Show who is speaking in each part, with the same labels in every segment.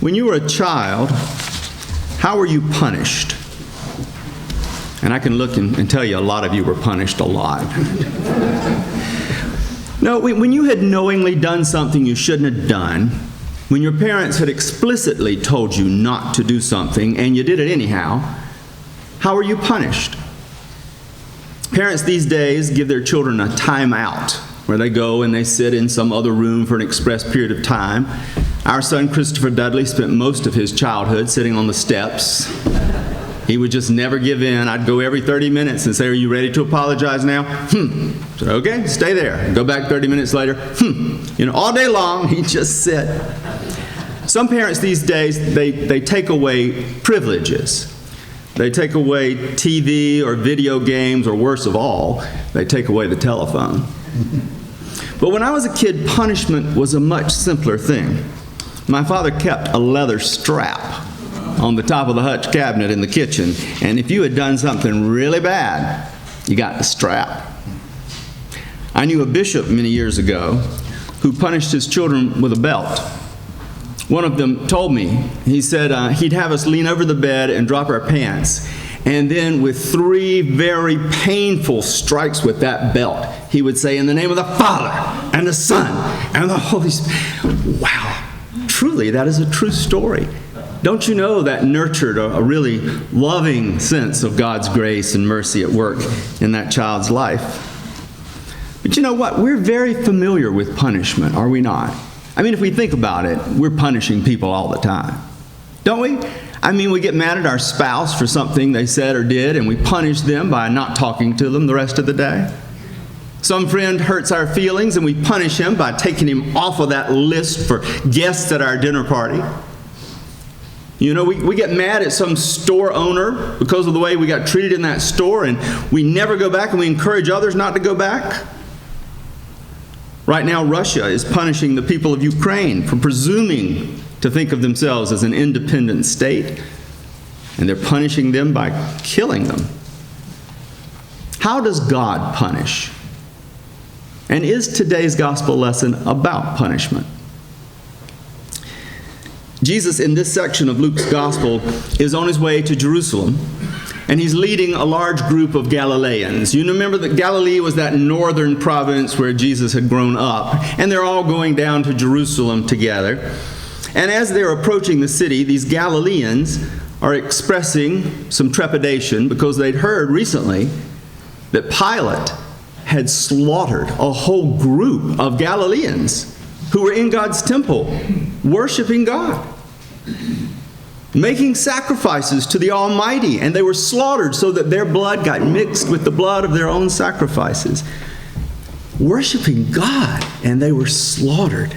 Speaker 1: When you were a child, how were you punished? And I can look and tell you a lot of you were punished a lot. No, when you had knowingly done something you shouldn't have done, when your parents had explicitly told you not to do something and you did it anyhow, how were you punished? Parents these days give their children a timeout where they go and they sit in some other room for an express period of time. Our son Christopher Dudley spent most of his childhood sitting on the steps. He would just never give in. I'd go every 30 minutes and say, "Are you ready to apologize now?" So, okay, stay there. Go back 30 minutes later. All day long, he'd just sit. Some parents these days, they take away privileges. They take away TV or video games, or worse of all, they take away the telephone. But when I was a kid, punishment was a much simpler thing. My father kept a leather strap on the top of the hutch cabinet in the kitchen, and if you had done something really bad, you got the strap. I knew a bishop many years ago who punished his children with a belt. One of them told me, he said he'd have us lean over the bed and drop our pants, and then with 3 very painful strikes with that belt, he would say, "In the name of the Father, and the Son, and the Holy Spirit." Wow, truly, that is a true story. Don't you know that nurtured a really loving sense of God's grace and mercy at work in that child's life? But you know what? We're very familiar with punishment, are we not? I mean, if we think about it, we're punishing people all the time, don't we? I mean, we get mad at our spouse for something they said or did, and we punish them by not talking to them the rest of the day. Some friend hurts our feelings, and we punish him by taking him off of that list for guests at our dinner party. We get mad at some store owner because of the way we got treated in that store, and we never go back, and we encourage others not to go back. Right now, Russia is punishing the people of Ukraine for presuming to think of themselves as an independent state, and they're punishing them by killing them. How does God punish? And is today's gospel lesson about punishment? Jesus, in this section of Luke's gospel, is on his way to Jerusalem, and he's leading a large group of Galileans. You remember that Galilee was that northern province where Jesus had grown up, and they're all going down to Jerusalem together. And as they're approaching the city, these Galileans are expressing some trepidation because they'd heard recently that Pilate had slaughtered a whole group of Galileans who were in God's temple, worshiping God, making sacrifices to the Almighty, and they were slaughtered so that their blood got mixed with the blood of their own sacrifices. Worshiping God, and they were slaughtered.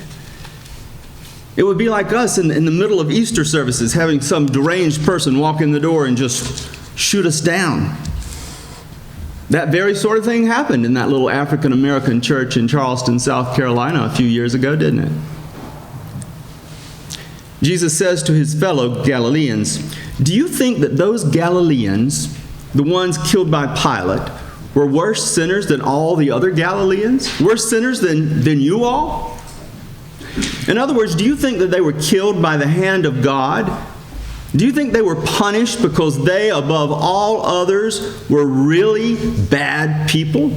Speaker 1: It would be like us in the middle of Easter services having some deranged person walk in the door and just shoot us down. That very sort of thing happened in that little African-American church in Charleston, South Carolina a few years ago, didn't it? Jesus says to his fellow Galileans, "Do you think that those Galileans, the ones killed by Pilate, were worse sinners than all the other Galileans? Worse sinners than you all?" In other words, do you think that they were killed by the hand of God? Do you think they were punished because they, above all others, were really bad people?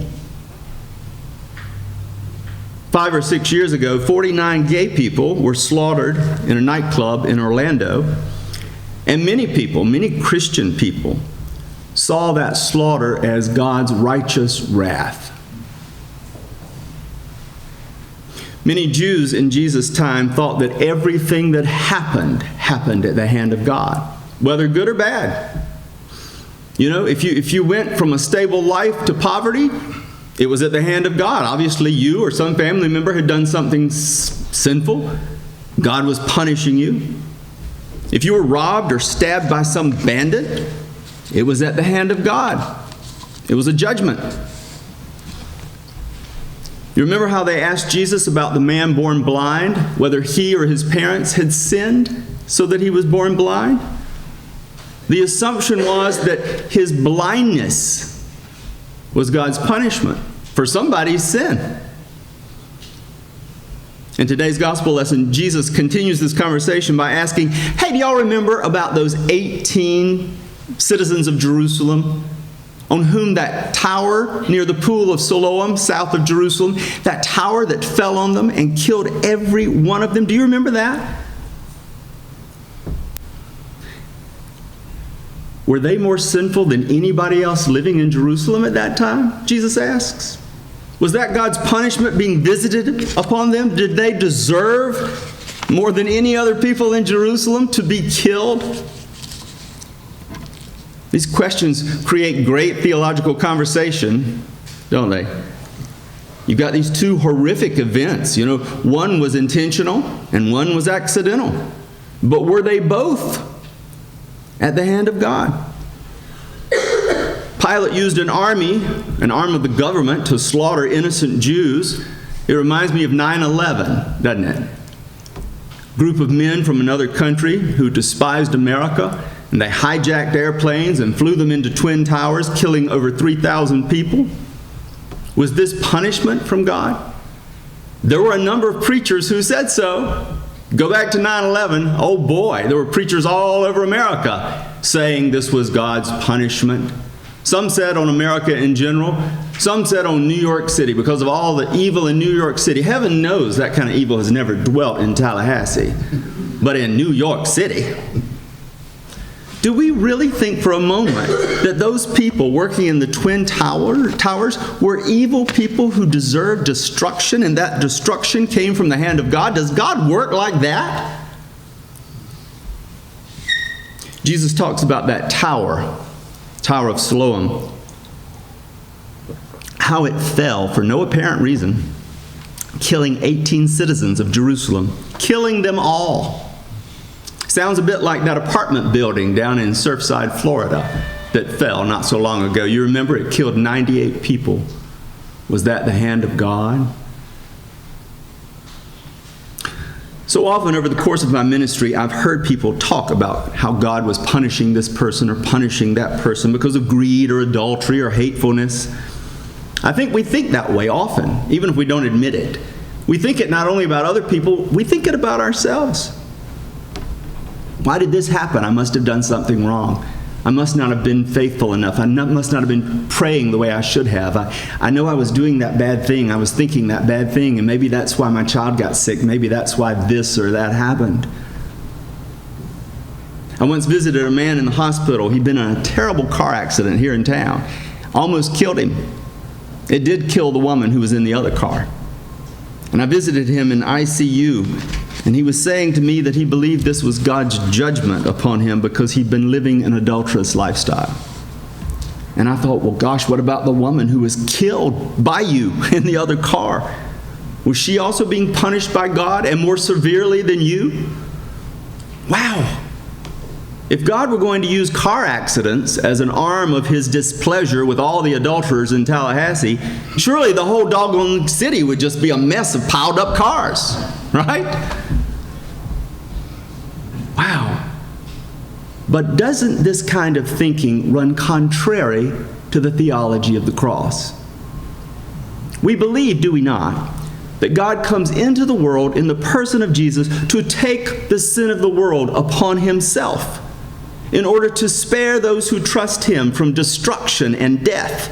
Speaker 1: 5 or 6 years ago, 49 gay people were slaughtered in a nightclub in Orlando. And many people, many Christian people, saw that slaughter as God's righteous wrath. Many Jews in Jesus' time thought that everything that happened at the hand of God, whether good or bad. If you went from a stable life to poverty, it was at the hand of God. Obviously, you or some family member had done something sinful. God was punishing you. If you were robbed or stabbed by some bandit, it was at the hand of God. It was a judgment. You remember how they asked Jesus about the man born blind, whether he or his parents had sinned so that he was born blind? The assumption was that his blindness was God's punishment for somebody's sin. In today's gospel lesson, Jesus continues this conversation by asking, hey, do y'all remember about those 18 citizens of Jerusalem on whom that tower near the pool of Siloam, south of Jerusalem, that tower that fell on them and killed every one of them? Do you remember that? Were they more sinful than anybody else living in Jerusalem at that time? Jesus asks. Was that God's punishment being visited upon them? Did they deserve more than any other people in Jerusalem to be killed? These questions create great theological conversation, don't they? You've got these two horrific events. You know, one was intentional and one was accidental. But were they both at the hand of God? Pilate used an arm of the government, to slaughter innocent Jews. It reminds me of 9/11, doesn't it? A group of men from another country who despised America, and they hijacked airplanes and flew them into Twin Towers, killing over 3,000 people. Was this punishment from God? There were a number of preachers who said so. Go back to 9/11, oh boy, there were preachers all over America saying this was God's punishment. Some said on America in general. Some said on New York City because of all the evil in New York City. Heaven knows that kind of evil has never dwelt in Tallahassee, but in New York City. Do we really think for a moment that those people working in the Twin Towers were evil people who deserved destruction, and that destruction came from the hand of God? Does God work like that? Jesus talks about that Tower of Siloam, how it fell for no apparent reason, killing 18 citizens of Jerusalem, killing them all. Sounds a bit like that apartment building down in Surfside, Florida, that fell not so long ago. You remember it killed 98 people. Was that the hand of God? So often over the course of my ministry, I've heard people talk about how God was punishing this person or punishing that person because of greed or adultery or hatefulness. I think we think that way often, even if we don't admit it. We think it not only about other people, we think it about ourselves. Why did this happen? I must have done something wrong. I must not have been faithful enough. I must not have been praying the way I should have. I know I was doing that bad thing. I was thinking that bad thing, and maybe that's why my child got sick. Maybe that's why this or that happened. I once visited a man in the hospital. He'd been in a terrible car accident here in town. Almost killed him. It did kill the woman who was in the other car. And I visited him in ICU. And he was saying to me that he believed this was God's judgment upon him because he'd been living an adulterous lifestyle. And I thought, well, gosh, what about the woman who was killed by you in the other car? Was she also being punished by God and more severely than you? Wow. If God were going to use car accidents as an arm of his displeasure with all the adulterers in Tallahassee, surely the whole doggone city would just be a mess of piled up cars, right? Wow. But doesn't this kind of thinking run contrary to the theology of the cross? We believe, do we not, that God comes into the world in the person of Jesus to take the sin of the world upon himself in order to spare those who trust him from destruction and death.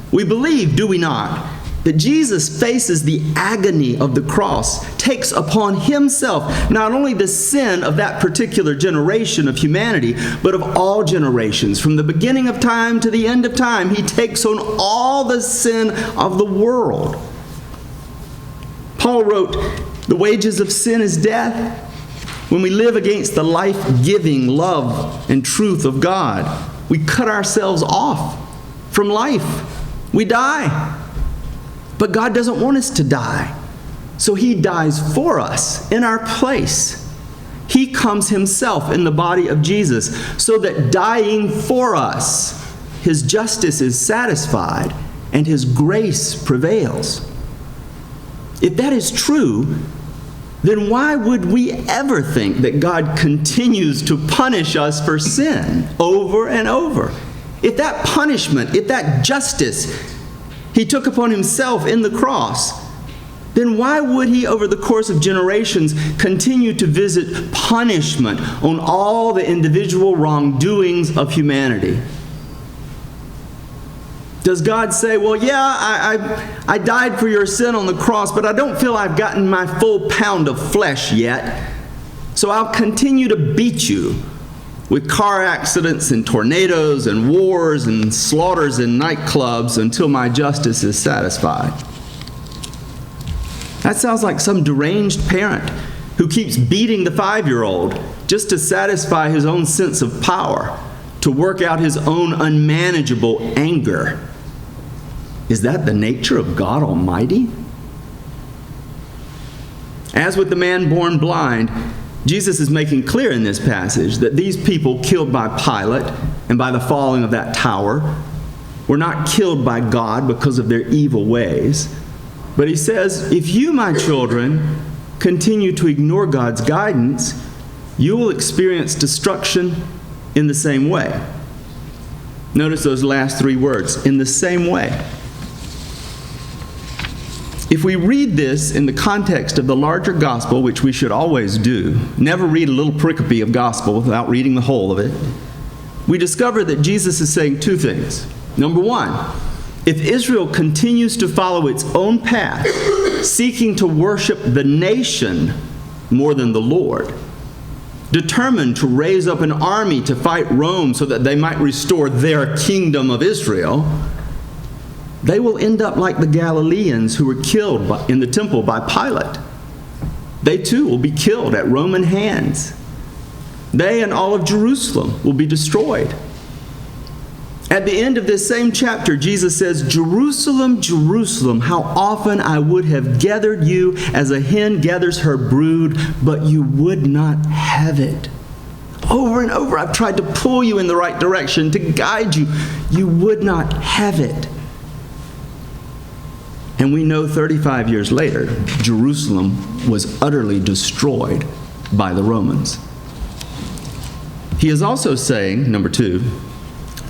Speaker 1: We believe, do we not, that Jesus faces the agony of the cross, takes upon himself not only the sin of that particular generation of humanity, but of all generations. From the beginning of time to the end of time, he takes on all the sin of the world. Paul wrote, "The wages of sin is death." When we live against the life-giving love and truth of God, we cut ourselves off from life. We die. But God doesn't want us to die. So he dies for us in our place. He comes himself in the body of Jesus so that dying for us, his justice is satisfied and his grace prevails. If that is true, then why would we ever think that God continues to punish us for sin over and over? If that punishment, if that justice he took upon himself in the cross, then why would he, over the course of generations, continue to visit punishment on all the individual wrongdoings of humanity? Does God say, well, yeah, I died for your sin on the cross, but I don't feel I've gotten my full pound of flesh yet, so I'll continue to beat you with car accidents and tornadoes and wars and slaughters in nightclubs until my justice is satisfied? That sounds like some deranged parent who keeps beating the 5-year-old just to satisfy his own sense of power, to work out his own unmanageable anger. Is that the nature of God Almighty? As with the man born blind, Jesus is making clear in this passage that these people killed by Pilate and by the falling of that tower were not killed by God because of their evil ways. But he says, if you, my children, continue to ignore God's guidance, you will experience destruction in the same way. Notice those last 3 words, in the same way. If we read this in the context of the larger gospel, which we should always do, never read a little pericope of gospel without reading the whole of it, we discover that Jesus is saying 2 things. Number 1, if Israel continues to follow its own path, seeking to worship the nation more than the Lord, determined to raise up an army to fight Rome so that they might restore their kingdom of Israel, they will end up like the Galileans who were killed in the temple by Pilate. They too will be killed at Roman hands. They and all of Jerusalem will be destroyed. At the end of this same chapter, Jesus says, Jerusalem, Jerusalem, how often I would have gathered you as a hen gathers her brood, but you would not have it. Over and over, I've tried to pull you in the right direction, to guide you. You would not have it. And we know 35 years later, Jerusalem was utterly destroyed by the Romans. He is also saying, number 2,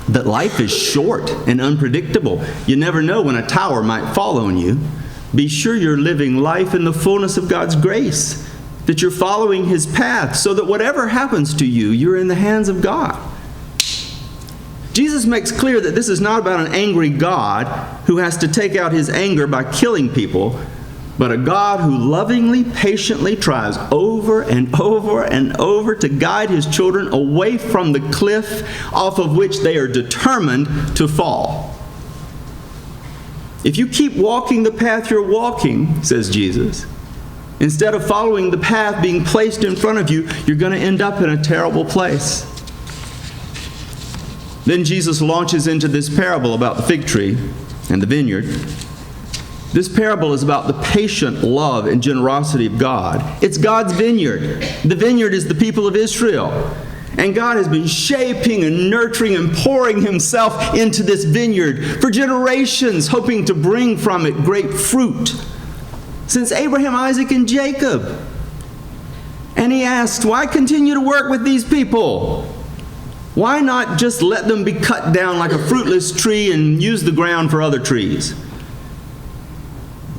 Speaker 1: that life is short and unpredictable. You never know when a tower might fall on you. Be sure you're living life in the fullness of God's grace, that you're following His path, so that whatever happens to you, you're in the hands of God. Jesus makes clear that this is not about an angry God who has to take out His anger by killing people, but a God who lovingly, patiently tries over and over and over to guide His children away from the cliff off of which they are determined to fall. If you keep walking the path you're walking, says Jesus, instead of following the path being placed in front of you, you're going to end up in a terrible place. Then Jesus launches into this parable about the fig tree and the vineyard. This parable is about the patient love and generosity of God. It's God's vineyard. The vineyard is the people of Israel. And God has been shaping and nurturing and pouring Himself into this vineyard for generations, hoping to bring from it great fruit. Since Abraham, Isaac, and Jacob. And He asked, why continue to work with these people? Why not just let them be cut down like a fruitless tree and use the ground for other trees?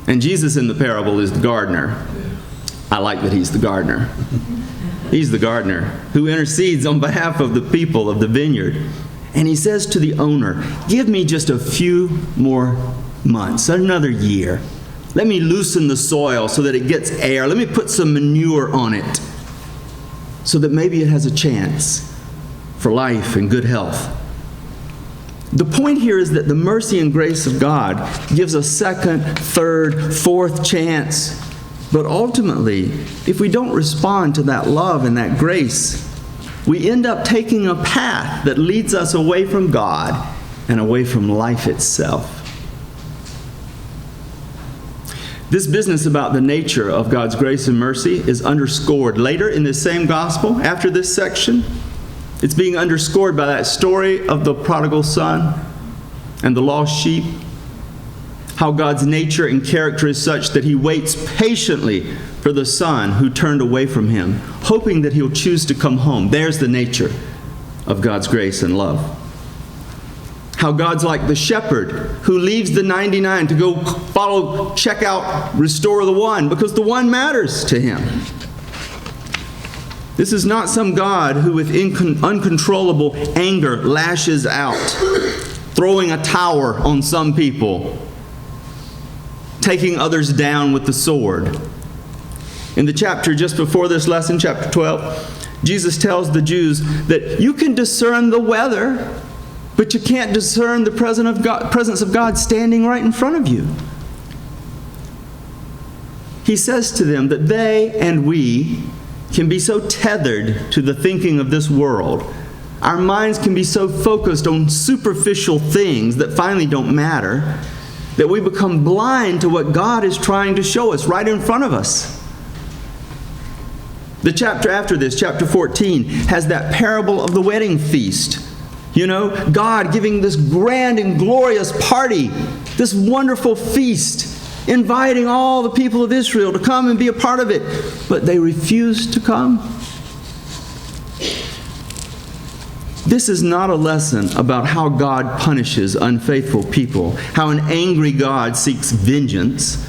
Speaker 1: And Jesus in the parable is the gardener. I like that He's the gardener. He's the gardener who intercedes on behalf of the people of the vineyard. And He says to the owner, give me just a few more months, another year. Let me loosen the soil so that it gets air. Let me put some manure on it so that maybe it has a chance for life and good health. The point here is that the mercy and grace of God gives a second, third, fourth chance. But ultimately, if we don't respond to that love and that grace, we end up taking a path that leads us away from God and away from life itself. This business about the nature of God's grace and mercy is underscored later in this same gospel, after this section. It's being underscored by that story of the prodigal son and the lost sheep. How God's nature and character is such that He waits patiently for the son who turned away from Him, hoping that he'll choose to come home. There's the nature of God's grace and love. How God's like the shepherd who leaves the 99 to go check out, restore the one, because the one matters to him. This is not some God who with uncontrollable anger lashes out, throwing a tower on some people, taking others down with the sword. In the chapter just before this lesson, chapter 12, Jesus tells the Jews that you can discern the weather, but you can't discern the presence of God standing right in front of you. He says to them that they and we can be so tethered to the thinking of this world. Our minds can be so focused on superficial things that finally don't matter, that we become blind to what God is trying to show us right in front of us. The chapter after this, chapter 14, has that parable of the wedding feast. You know, God giving this grand and glorious party, this wonderful feast, inviting all the people of Israel to come and be a part of it, but they refused to come. This is not a lesson about how God punishes unfaithful people, how an angry God seeks vengeance,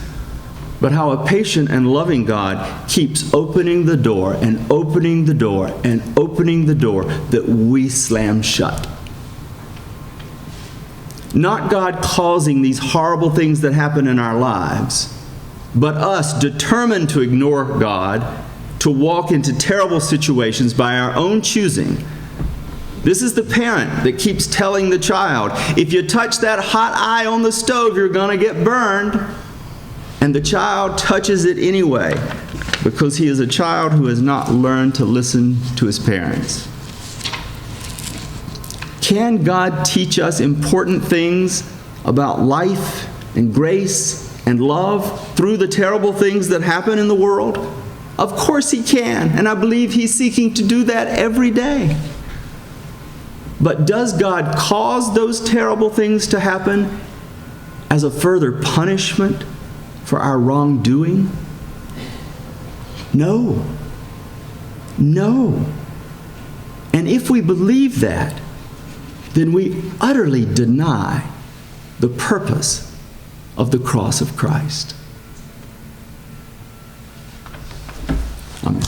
Speaker 1: but how a patient and loving God keeps opening the door and opening the door and opening the door that we slam shut. Not God causing these horrible things that happen in our lives, but us determined to ignore God, to walk into terrible situations by our own choosing. This is the parent that keeps telling the child, if you touch that hot eye on the stove, you're going to get burned. And the child touches it anyway, because he is a child who has not learned to listen to his parents. Can God teach us important things about life and grace and love through the terrible things that happen in the world? Of course He can, and I believe He's seeking to do that every day. But does God cause those terrible things to happen as a further punishment for our wrongdoing? No. No. And if we believe that, then we utterly deny the purpose of the cross of Christ. Amen.